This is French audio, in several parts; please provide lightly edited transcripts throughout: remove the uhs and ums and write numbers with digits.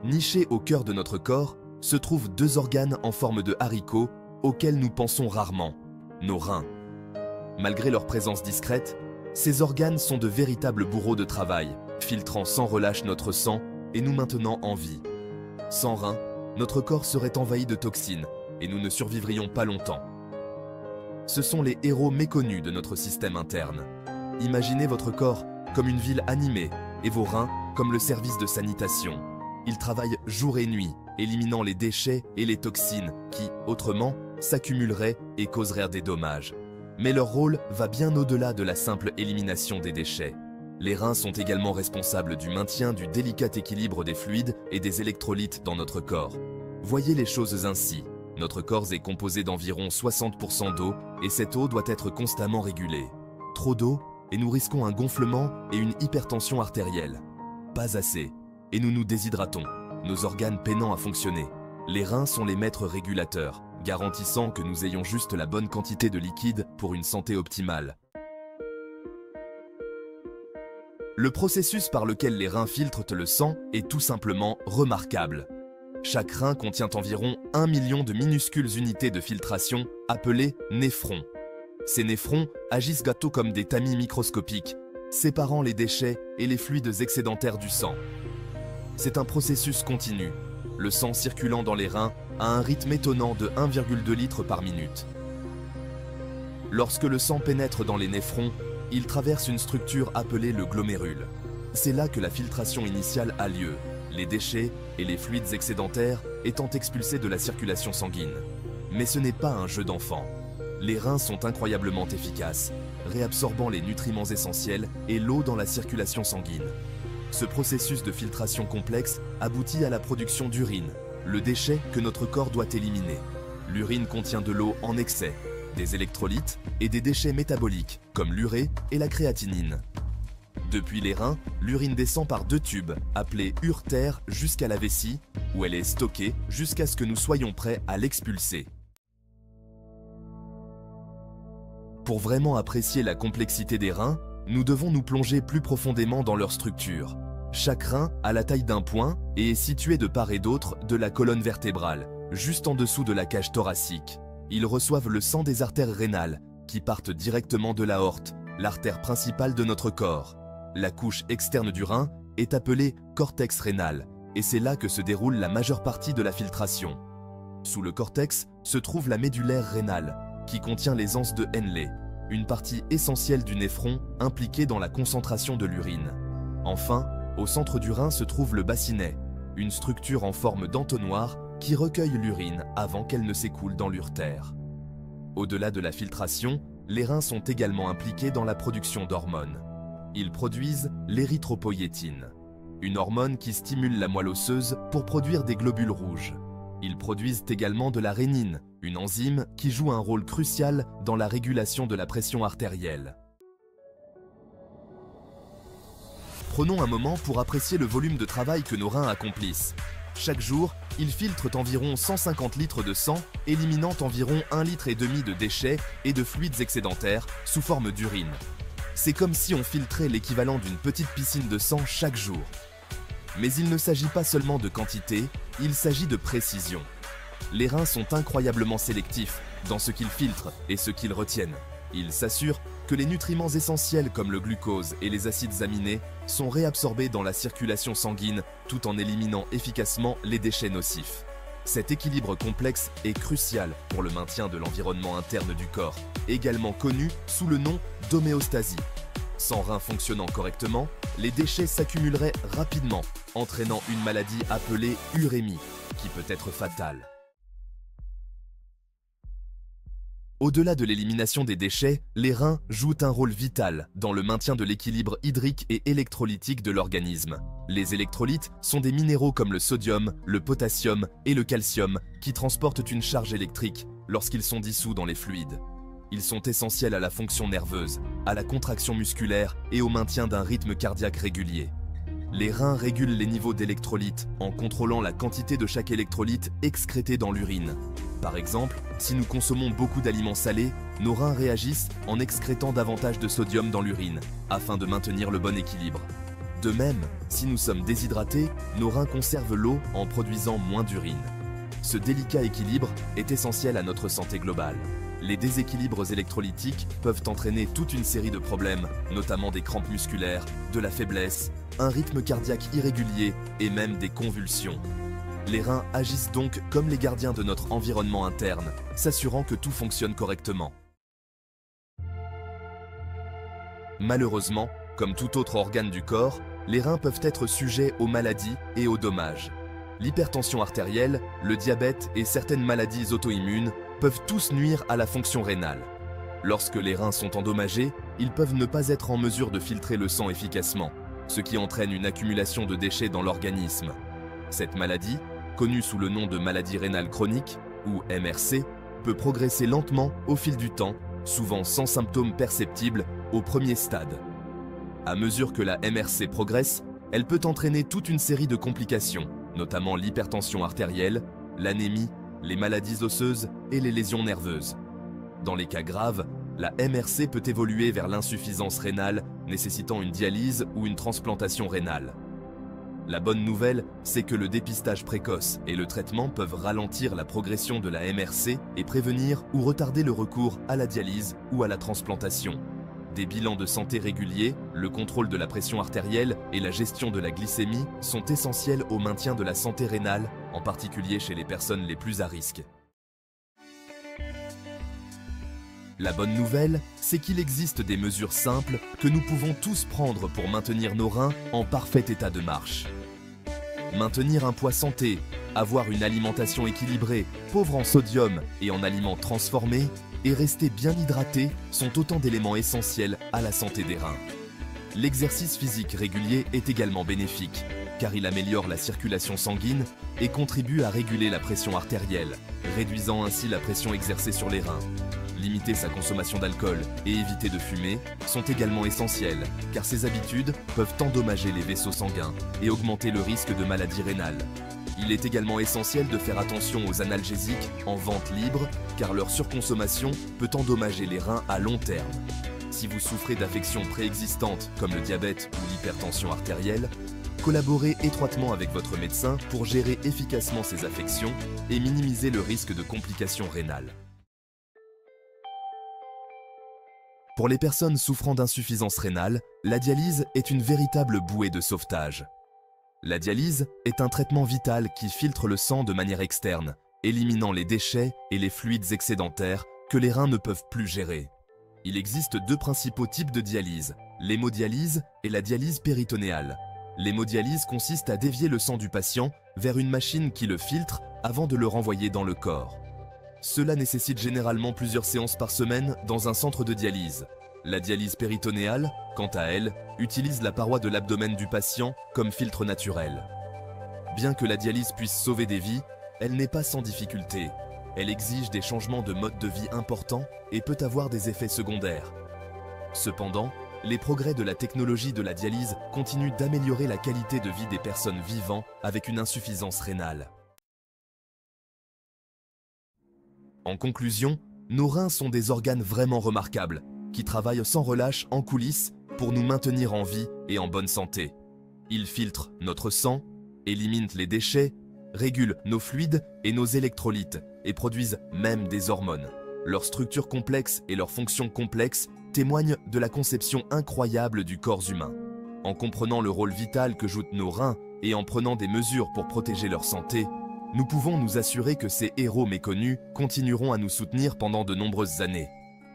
Nichés au cœur de notre corps, se trouvent deux organes en forme de haricots auxquels nous pensons rarement, nos reins. Malgré leur présence discrète, ces organes sont de véritables bourreaux de travail, filtrant sans relâche notre sang et nous maintenant en vie. Sans reins, notre corps serait envahi de toxines et nous ne survivrions pas longtemps. Ce sont les héros méconnus de notre système interne. Imaginez votre corps comme une ville animée et vos reins comme le service de sanitation. Ils travaillent jour et nuit, éliminant les déchets et les toxines qui, autrement, s'accumuleraient et causeraient des dommages. Mais leur rôle va bien au-delà de la simple élimination des déchets. Les reins sont également responsables du maintien du délicat équilibre des fluides et des électrolytes dans notre corps. Voyez les choses ainsi. Notre corps est composé d'environ 60% d'eau et cette eau doit être constamment régulée. Trop d'eau et nous risquons un gonflement et une hypertension artérielle. Pas assez et nous nous déshydratons, nos organes peinant à fonctionner. Les reins sont les maîtres régulateurs, garantissant que nous ayons juste la bonne quantité de liquide pour une santé optimale. Le processus par lequel les reins filtrent le sang est tout simplement remarquable. Chaque rein contient environ 1 million de minuscules unités de filtration appelées néphrons. Ces néphrons agissent gâteaux comme des tamis microscopiques, séparant les déchets et les fluides excédentaires du sang. C'est un processus continu, le sang circulant dans les reins à un rythme étonnant de 1,2 litres par minute. Lorsque le sang pénètre dans les néphrons, il traverse une structure appelée le glomérule. C'est là que la filtration initiale a lieu, les déchets et les fluides excédentaires étant expulsés de la circulation sanguine. Mais ce n'est pas un jeu d'enfant. Les reins sont incroyablement efficaces, réabsorbant les nutriments essentiels et l'eau dans la circulation sanguine. Ce processus de filtration complexe aboutit à la production d'urine, le déchet que notre corps doit éliminer. L'urine contient de l'eau en excès, des électrolytes et des déchets métaboliques comme l'urée et la créatinine. Depuis les reins, l'urine descend par deux tubes appelés uretères jusqu'à la vessie où elle est stockée jusqu'à ce que nous soyons prêts à l'expulser. Pour vraiment apprécier la complexité des reins, nous devons nous plonger plus profondément dans leur structure. Chaque rein a la taille d'un poing et est situé de part et d'autre de la colonne vertébrale, juste en dessous de la cage thoracique. Ils reçoivent le sang des artères rénales, qui partent directement de l'aorte, l'artère principale de notre corps. La couche externe du rein est appelée cortex rénal, et c'est là que se déroule la majeure partie de la filtration. Sous le cortex se trouve la médullaire rénale, qui contient les anses de Henle, une partie essentielle du néphron impliquée dans la concentration de l'urine. Enfin, au centre du rein se trouve le bassinet, une structure en forme d'entonnoir qui recueille l'urine avant qu'elle ne s'écoule dans l'urtère. Au-delà de la filtration, les reins sont également impliqués dans la production d'hormones. Ils produisent l'érythropoïétine, une hormone qui stimule la moelle osseuse pour produire des globules rouges. Ils produisent également de la rénine, une enzyme qui joue un rôle crucial dans la régulation de la pression artérielle. Prenons un moment pour apprécier le volume de travail que nos reins accomplissent. Chaque jour, ils filtrent environ 150 litres de sang, éliminant environ 1,5 litre de déchets et de fluides excédentaires sous forme d'urine. C'est comme si on filtrait l'équivalent d'une petite piscine de sang chaque jour. Mais il ne s'agit pas seulement de quantité, il s'agit de précision. Les reins sont incroyablement sélectifs dans ce qu'ils filtrent et ce qu'ils retiennent. Ils s'assurent que les nutriments essentiels comme le glucose et les acides aminés sont réabsorbés dans la circulation sanguine tout en éliminant efficacement les déchets nocifs. Cet équilibre complexe est crucial pour le maintien de l'environnement interne du corps, également connu sous le nom d'homéostasie. Sans reins fonctionnant correctement, les déchets s'accumuleraient rapidement, entraînant une maladie appelée urémie, qui peut être fatale. Au-delà de l'élimination des déchets, les reins jouent un rôle vital dans le maintien de l'équilibre hydrique et électrolytique de l'organisme. Les électrolytes sont des minéraux comme le sodium, le potassium et le calcium qui transportent une charge électrique lorsqu'ils sont dissous dans les fluides. Ils sont essentiels à la fonction nerveuse, à la contraction musculaire et au maintien d'un rythme cardiaque régulier. Les reins régulent les niveaux d'électrolytes en contrôlant la quantité de chaque électrolyte excrété dans l'urine. Par exemple, si nous consommons beaucoup d'aliments salés, nos reins réagissent en excrétant davantage de sodium dans l'urine, afin de maintenir le bon équilibre. De même, Si nous sommes déshydratés, nos reins conservent l'eau en produisant moins d'urine. Ce délicat équilibre est essentiel à notre santé globale. Les déséquilibres électrolytiques peuvent entraîner toute une série de problèmes, notamment des crampes musculaires, de la faiblesse, un rythme cardiaque irrégulier et même des convulsions. Les reins agissent donc comme les gardiens de notre environnement interne, s'assurant que tout fonctionne correctement. Malheureusement, comme tout autre organe du corps, les reins peuvent être sujets aux maladies et aux dommages. L'hypertension artérielle, le diabète et certaines maladies auto-immunes peuvent tous nuire à la fonction rénale. Lorsque les reins sont endommagés, ils peuvent ne pas être en mesure de filtrer le sang efficacement, ce qui entraîne une accumulation de déchets dans l'organisme. Cette maladie, connue sous le nom de maladie rénale chronique, ou MRC, peut progresser lentement au fil du temps, souvent sans symptômes perceptibles au premier stade. À mesure que la MRC progresse, elle peut entraîner toute une série de complications, notamment l'hypertension artérielle, l'anémie, les maladies osseuses et les lésions nerveuses. Dans les cas graves, la MRC peut évoluer vers l'insuffisance rénale, nécessitant une dialyse ou une transplantation rénale. La bonne nouvelle, c'est que le dépistage précoce et le traitement peuvent ralentir la progression de la MRC et prévenir ou retarder le recours à la dialyse ou à la transplantation. Des bilans de santé réguliers, le contrôle de la pression artérielle et la gestion de la glycémie sont essentiels au maintien de la santé rénale, en particulier chez les personnes les plus à risque. La bonne nouvelle, c'est qu'il existe des mesures simples que nous pouvons tous prendre pour maintenir nos reins en parfait état de marche. Maintenir un poids santé, avoir une alimentation équilibrée, pauvre en sodium et en aliments transformés, et rester bien hydraté sont autant d'éléments essentiels à la santé des reins. L'exercice physique régulier est également bénéfique, car il améliore la circulation sanguine et contribue à réguler la pression artérielle, réduisant ainsi la pression exercée sur les reins. Limiter sa consommation d'alcool et éviter de fumer sont également essentiels, car ces habitudes peuvent endommager les vaisseaux sanguins et augmenter le risque de maladie rénale. Il est également essentiel de faire attention aux analgésiques en vente libre, car leur surconsommation peut endommager les reins à long terme. Si vous souffrez d'affections préexistantes comme le diabète ou l'hypertension artérielle, collaborez étroitement avec votre médecin pour gérer efficacement ces affections et minimiser le risque de complications rénales. Pour les personnes souffrant d'insuffisance rénale, la dialyse est une véritable bouée de sauvetage. La dialyse est un traitement vital qui filtre le sang de manière externe, éliminant les déchets et les fluides excédentaires que les reins ne peuvent plus gérer. Il existe deux principaux types de dialyse, l'hémodialyse et la dialyse péritonéale. L'hémodialyse consiste à dévier le sang du patient vers une machine qui le filtre avant de le renvoyer dans le corps. Cela nécessite généralement plusieurs séances par semaine dans un centre de dialyse. La dialyse péritonéale, quant à elle, utilise la paroi de l'abdomen du patient comme filtre naturel. Bien que la dialyse puisse sauver des vies, elle n'est pas sans difficulté. Elle exige des changements de mode de vie importants et peut avoir des effets secondaires. Cependant, les progrès de la technologie de la dialyse continuent d'améliorer la qualité de vie des personnes vivant avec une insuffisance rénale. En conclusion, nos reins sont des organes vraiment remarquables, qui travaillent sans relâche en coulisses pour nous maintenir en vie et en bonne santé. Ils filtrent notre sang, éliminent les déchets, régulent nos fluides et nos électrolytes et produisent même des hormones. Leur structure complexe et leurs fonctions complexes témoignent de la conception incroyable du corps humain. En comprenant le rôle vital que jouent nos reins et en prenant des mesures pour protéger leur santé, nous pouvons nous assurer que ces héros méconnus continueront à nous soutenir pendant de nombreuses années.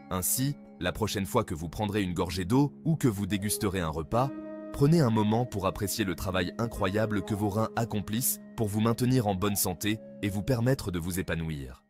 Ainsi, la prochaine fois que vous prendrez une gorgée d'eau ou que vous dégusterez un repas, prenez un moment pour apprécier le travail incroyable que vos reins accomplissent pour vous maintenir en bonne santé et vous permettre de vous épanouir.